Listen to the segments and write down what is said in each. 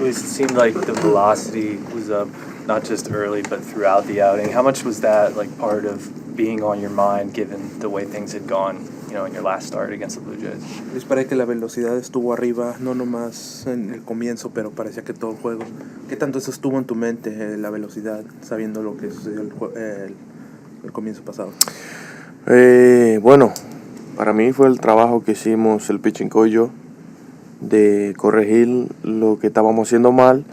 Luis, it seemed like the velocity was up not just early but throughout the outing. How much was that like part of being on your mind given the way things had gone, in your last start against the Blue Jays? Les parece que la velocidad estuvo arriba, no nomás en el comienzo, pero parecía que todo el juego. ¿Qué tanto eso estuvo en tu mente, la velocidad, sabiendo lo que sucedió el comienzo pasado? Bueno, para mí fue el trabajo que hicimos el pitching coach y yo, de corregir lo que estábamos haciendo mal,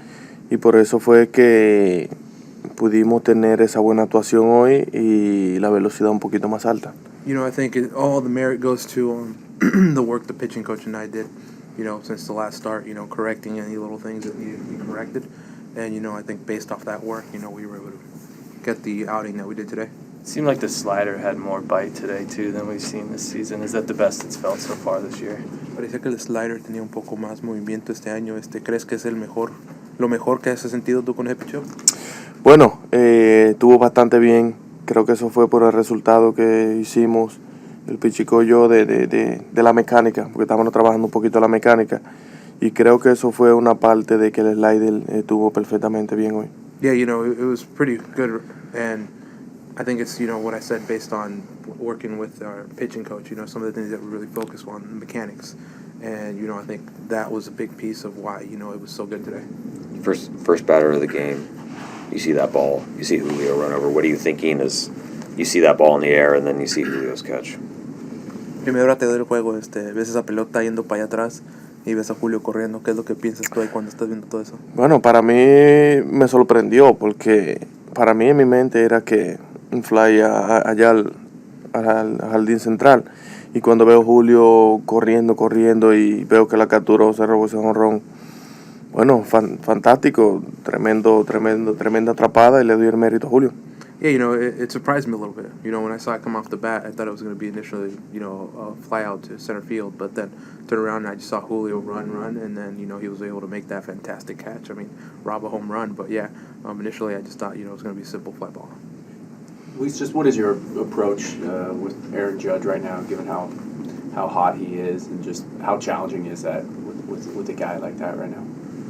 y por eso fue que pudimos tener esa buena actuación hoy y la velocidad un poquito más alta. I think all the merit goes to the work the pitching coach and I did, since the last start, correcting any little things that needed to be corrected. And, I think based off that work, we were able to get the outing that we did today. It seemed like the slider had more bite today, too, than we've seen this season. Is that the best it's felt so far this year? Parecía que el slider tenía un poco más movimiento este año. ¿Crees que es lo mejor que has sentido tú con el pitcher? Bueno, estuvo bastante bien. Creo que eso fue por el resultado que hicimos el pichico y yo de la mecánica, porque estábamos trabajando un poquito la mecánica, y creo que eso fue una parte de que el slider estuvo perfectamente bien hoy. Yeah, it was pretty good, and I think it's, what I said based on working with our pitching coach, some of the things that we really focus on, mechanics, and, I think that was a big piece of why, it was so good today. First batter of the game. You see that ball, you see Julio run over. What are you thinking as you see that ball in the air and then you see Julio's catch? Primera bateador del juego, ves esa pelota yendo para allá atrás y ves a Julio corriendo. ¿Qué es lo que piensas tú ahí cuando estás viendo todo eso? Bueno, para mí me sorprendió, porque para mí en mi mente era que un fly allá al jardín central, y cuando veo a Julio corriendo y veo que la capturó, se robó ese jonrón. Bueno, fantástico, tremenda atrapada, y le doy el mérito a Julio. Yeah, it surprised me a little bit. When I saw it come off the bat, I thought it was going to be initially, a fly out to center field, but then turned around and I just saw Julio run, and then, he was able to make that fantastic catch. I mean, rob a home run, but yeah, initially I just thought, it was going to be a simple fly ball. Luis, just what is your approach with Aaron Judge right now, given how hot he is, and just how challenging is that with a guy like that right now?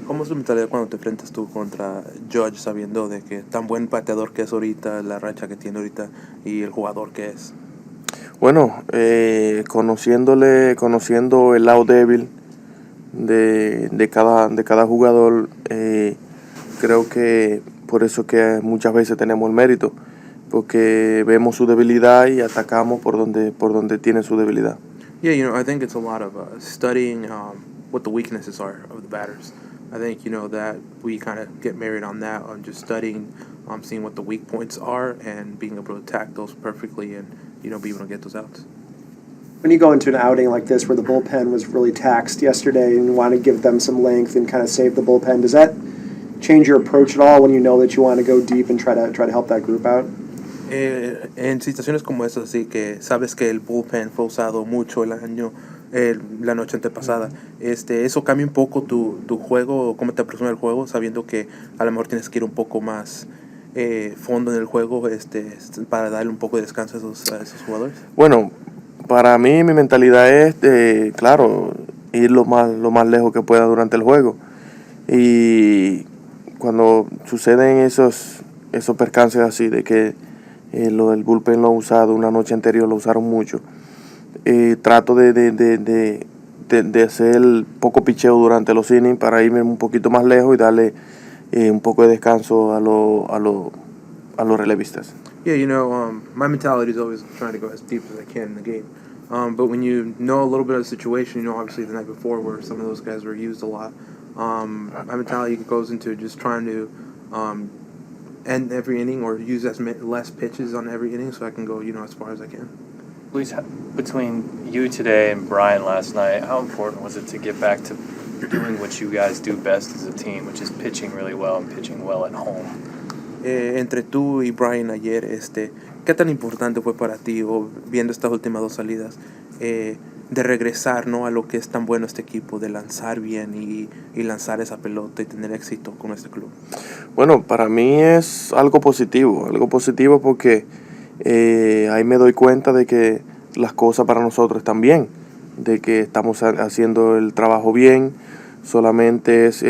¿Cómo es tu mentalidad cuando te enfrentas tú contra Judge, sabiendo de que tan buen pateador que es ahorita, la racha que tiene ahorita y el jugador que es? Bueno, conociendo el lado débil de cada jugador, creo que por eso que muchas veces tenemos el mérito, porque vemos su debilidad y atacamos por donde tiene su debilidad. Yeah, I think it's a lot of studying what the weaknesses are of the batters. I think, that we kind of get married on that, on just studying, seeing what the weak points are and being able to attack those perfectly and, be able to get those outs. When you go into an outing like this where the bullpen was really taxed yesterday and you want to give them some length and kind of save the bullpen, does that change your approach at all when you know that you want to go deep and try to help that group out? En situaciones como esas, así que sabes que el bullpen fue usado mucho la noche antepasada, eso cambia un poco tu juego, cómo te aproxima el juego, sabiendo que a lo mejor tienes que ir un poco más fondo en el juego, para darle un poco de descanso a esos jugadores. Bueno, para mí mi mentalidad es, claro, ir lo más lejos que pueda durante el juego, y cuando suceden esos percances así, de que lo del bullpen lo ha usado una noche anterior, lo usaron mucho, trato de hacer poco picheo durante los innings para irme un poquito más lejos y darle un poco de descanso a los relevistas. Yeah, my mentality is always trying to go as deep as I can in the game. But when you know a little bit of the situation, obviously the night before where some of those guys were used a lot, my mentality goes into just trying to end every inning or use less pitches on every inning so I can go, as far as I can. Luis, between you today and Brian last night, how important was it to get back to doing what you guys do best as a team, which is pitching really well and pitching well at home? Entre tú y Brian ayer, ¿qué tan importante fue para ti, viendo estas últimas dos salidas, de regresar, ¿no?, a lo que es tan bueno este equipo, de lanzar bien y lanzar esa pelota y tener éxito con este club? Bueno, para mí es algo positivo porque ahí me doy cuenta de que las cosas para nosotros están bien, de que estamos haciendo el trabajo bien, solamente es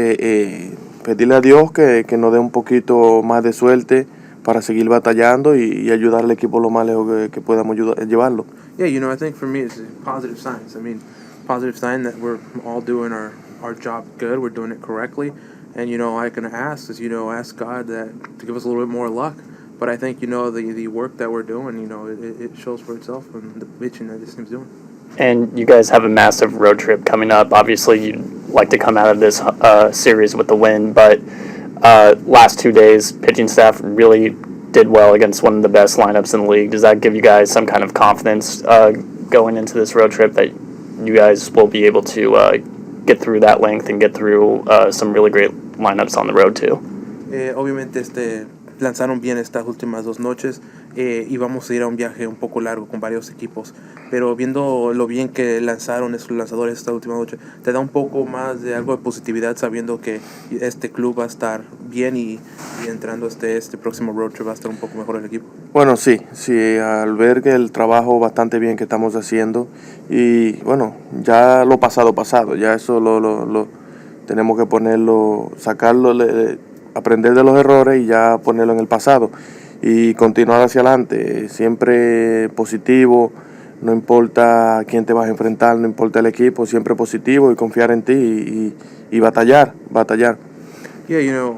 pedirle a Dios que nos dé un poquito más de suerte para seguir batallando y ayudar al equipo lo más lejos que podamos llevarlo. Yeah, I think for me it's positive signs. I mean, positive sign that we're all doing our job good, we're doing it correctly. And, I can ask ask God to give us a little bit more luck. But I think, the work that we're doing, it shows for itself in the pitching that this team's doing. And you guys have a massive road trip coming up. Obviously, you'd like to come out of this series with the win, but last 2 days, pitching staff really did well against one of the best lineups in the league. Does that give you guys some kind of confidence going into this road trip that you guys will be able to get through that length and get through some really great lineups on the road too? Obviamente lanzaron bien estas últimas 2 noches y vamos a ir a un viaje un poco largo con varios equipos, pero viendo lo bien que lanzaron estos lanzadores esta última noche, te da un poco más de algo de positividad sabiendo que este club va a estar bien y entrando este próximo road trip va a estar un poco mejor el equipo. Bueno, sí, al ver que el trabajo bastante bien que estamos haciendo y bueno, ya lo pasado, ya eso lo tenemos que ponerlo, sacarlo, aprender de los errores y ya ponerlo en el pasado y continuar hacia adelante, siempre positivo, no importa a quién te vas a enfrentar, no importa el equipo, siempre positivo y confiar en ti y batallar. Yeah,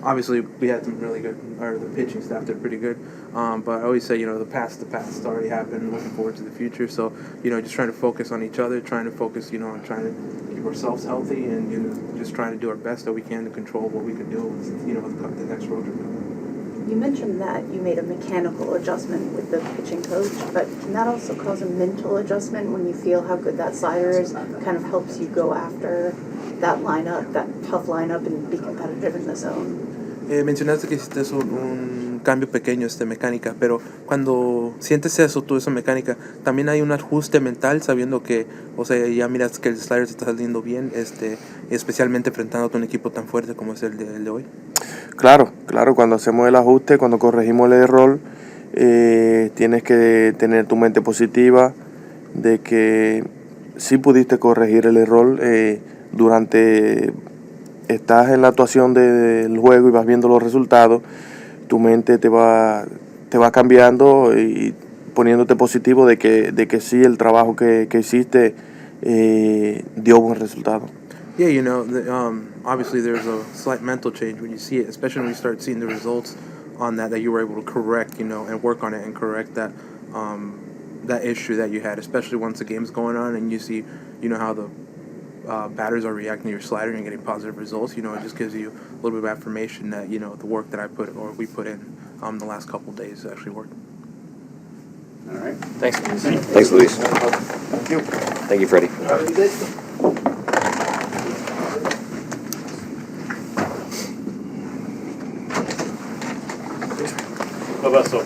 obviously we had some really good, or the pitching staff did pretty good, but I always say, the past already happened, looking forward to the future, so, just trying to focus on each other, trying to focus, on trying to keep ourselves healthy and, just trying to do our best that we can to control what we can do, the next road trip. You mentioned that you made a mechanical adjustment with the pitching coach, but can that also cause a mental adjustment when you feel how good that slider is? Kind of helps you go after that lineup, that tough lineup, and be competitive in the zone. Mencionaste que hiciste un cambio pequeño, mecánica, pero cuando sientes eso, tú esa mecánica, también hay un ajuste mental sabiendo que, ya miras que el slider te está saliendo bien, especialmente enfrentándote a un equipo tan fuerte como es el de hoy. Claro, cuando hacemos el ajuste, cuando corregimos el error, tienes que tener tu mente positiva de que sí pudiste corregir el error durante... Estás en la actuación del juego y vas viendo los resultados, tu mente te va cambiando y poniéndote positivo de que sí, el trabajo que hiciste dio buen resultado. Yeah, obviously there's a slight mental change when you see it, especially when you start seeing the results on that you were able to correct, and work on it and correct that issue that you had, especially once the game's going on and you see, how the batters are reacting to your slider and getting positive results. It just gives you a little bit of affirmation that, the work that we put in the last couple of days actually worked. All right. Thanks. Thanks, Luis. Thank you. Thank you, Freddie. What about so? I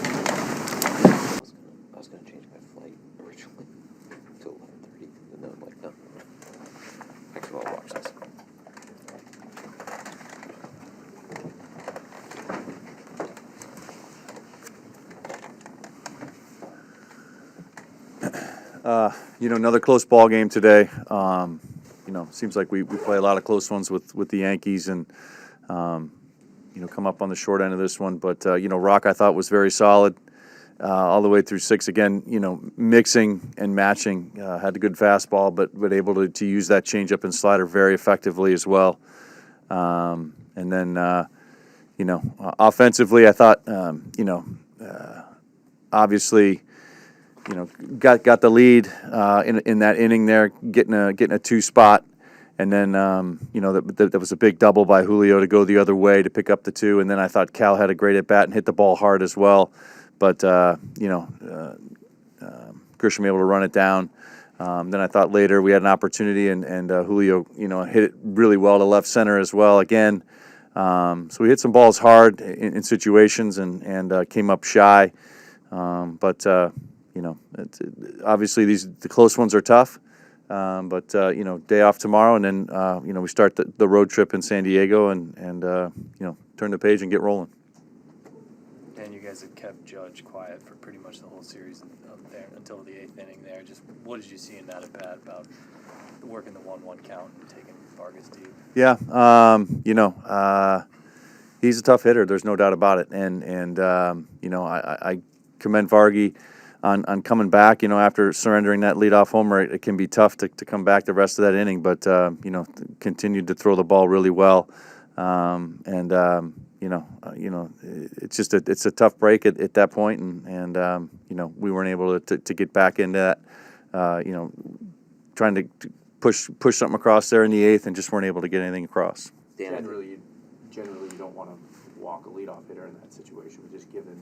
was going to change my flight originally to 11:30, and then I'm like, no. Actually, I'll watch this. Another close ball game today. Seems like we play a lot of close ones with the Yankees and, come up on the short end of this one. But, Rock, I thought, was very solid all the way through 6. Again, mixing and matching. Had a good fastball, but able to use that changeup and slider very effectively as well. And then, offensively, I thought, obviously, got the lead in that inning there, getting a 2 spot, and then that was a big double by Julio to go the other way to pick up the 2, and then I thought Cal had a great at bat and hit the ball hard as well, but Grisham able to run it down. Then I thought later we had an opportunity and Julio hit it really well to left center as well again. So we hit some balls hard in situations and came up shy, but. Obviously the close ones are tough, but day off tomorrow, and then we start the road trip in San Diego, and turn the page and get rolling. And you guys have kept Judge quiet for pretty much the whole series there until the 8th inning there. Just what did you see in that at bat about working the 1-1 count and taking Vargas deep? Yeah, he's a tough hitter. There's no doubt about it. And I commend Vargy on coming back. After surrendering that leadoff homer, it can be tough to come back the rest of that inning. But continued to throw the ball really well. It's a tough break at that point, and we weren't able to get back into that. Trying to push something across there in the 8th, and just weren't able to get anything across. Generally, you don't want to walk a leadoff hitter in that situation, but just given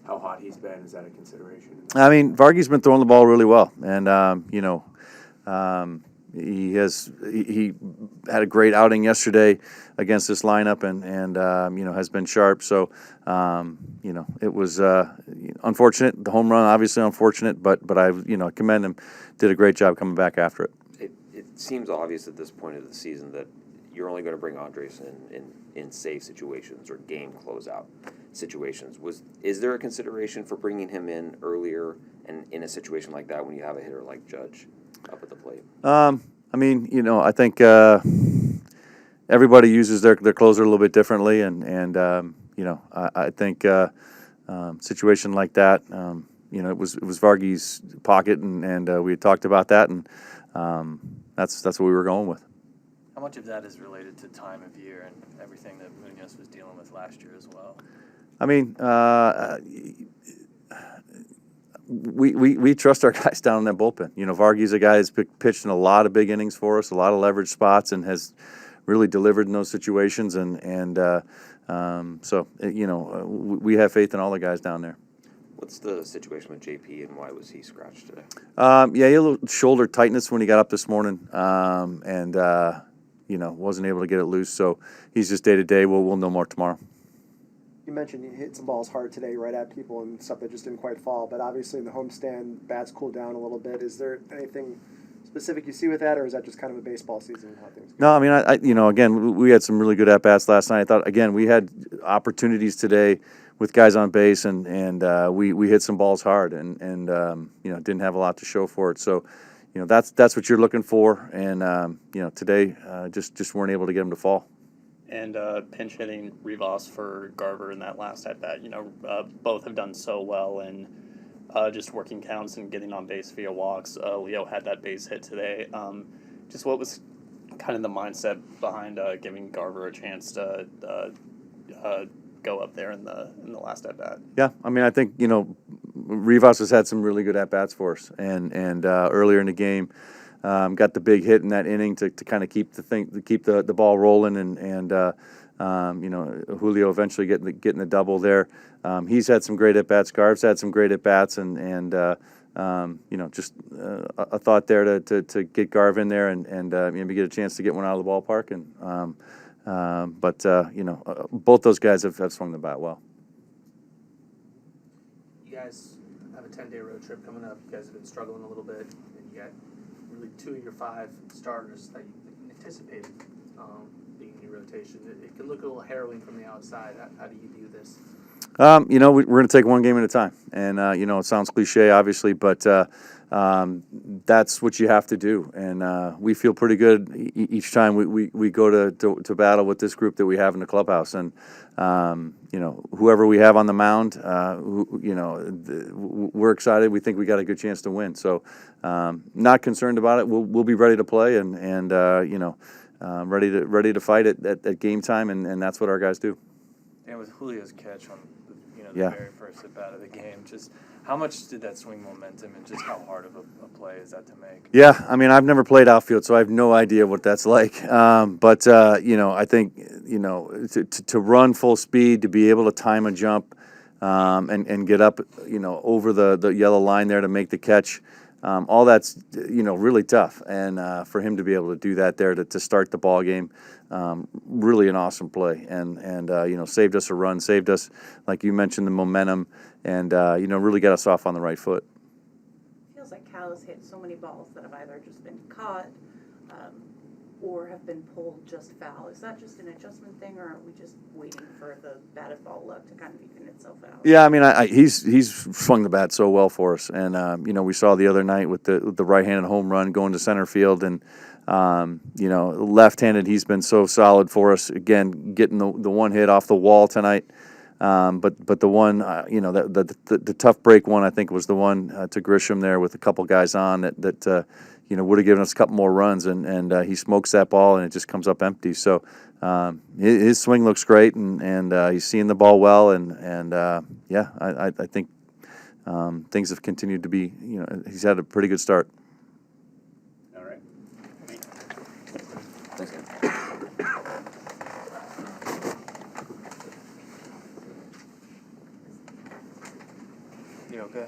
how hot he's been, is that a consideration? I mean, Vargy's been throwing the ball really well, and he had a great outing yesterday against this lineup, and has been sharp. So it was unfortunate. The home run, obviously unfortunate, but I commend him. Did a great job coming back after it. It seems obvious at this point of the season that you're only going to bring Andres in save situations or game closeout situations. Is there a consideration for bringing him in earlier and in a situation like that when you have a hitter like Judge up at the plate? I think everybody uses their closer a little bit differently, and I think situation like that, it was Vargy's pocket, and we had talked about that, and that's what we were going with. How much of that is related to time of year and everything that Munoz was dealing with last year as well? I mean, we trust our guys down in that bullpen. Vargy's a guy who's pitched in a lot of big innings for us, a lot of leverage spots, and has really delivered in those situations. So we have faith in all the guys down there. What's the situation with JP, and why was he scratched today? He had a little shoulder tightness when he got up this morning, and wasn't able to get it loose. So he's just day to day. We'll know more tomorrow. You mentioned you hit some balls hard today right at people and stuff that just didn't quite fall, but obviously in the homestand, bats cooled down a little bit. Is there anything specific you see with that, or is that just kind of a baseball season? How things go? No, I mean, again, we had some really good at-bats last night. I thought, again, we had opportunities today with guys on base, and we hit some balls hard, and didn't have a lot to show for it. So, that's what you're looking for, and today just weren't able to get them to fall. And pinch hitting Rivas for Garver in that last at bat. Both have done so well in just working counts and getting on base via walks. Leo had that base hit today. Just what was kind of the mindset behind giving Garver a chance to go up there in the last at bat? Yeah, I mean, I think Rivas has had some really good at bats for us, and earlier in the game. Got the big hit in that inning to kind of keep the ball rolling, and Julio eventually getting the double there. He's had some great at bats. Garv's had some great at bats, and just a thought there to get Garv in there and maybe get a chance to get one out of the ballpark. But both those guys have swung the bat well. You guys have a 10-day road trip coming up. You guys have been struggling a little bit, and you got really 2 of your 5 starters that you anticipated being in your rotation. It can look a little harrowing from the outside. How do you view this? We're going to take one game at a time, and it sounds cliche, obviously, but that's what you have to do. And we feel pretty good each time we go to battle with this group that we have in the clubhouse. And whoever we have on the mound, we're excited. We think we got a good chance to win. So not concerned about it. We'll be ready to play and ready to fight at game time, and that's what our guys do. And with Julio's catch on the very first at bat of the game, just how much did that swing momentum, and just how hard of a play is that to make? Yeah, I mean, I've never played outfield, so I have no idea what that's like. But I think to run full speed, to be able to time a jump, and get up over the yellow line there to make the catch. All that's really tough, and for him to be able to do that there to start the ball game, really an awesome play, and saved us a run, saved us, like you mentioned, the momentum, and really got us off on the right foot. Feels like Cal has hit so many balls that have either just been caught, or have been pulled just foul. Is that just an adjustment thing, or are we just waiting for the batted ball luck to kind of even itself out? Yeah, I mean, he's swung the bat so well for us, and we saw the other night with the right-handed home run going to center field, and left-handed he's been so solid for us. Again, getting the one hit off the wall tonight, but the one the tough break one I think was the one to Grisham there with a couple guys on that would have given us a couple more runs, and he smokes that ball and it just comes up empty. So his swing looks great, and he's seeing the ball well, and I think things have continued to be. He's had a pretty good start. All right. Thanks, Ken. You okay?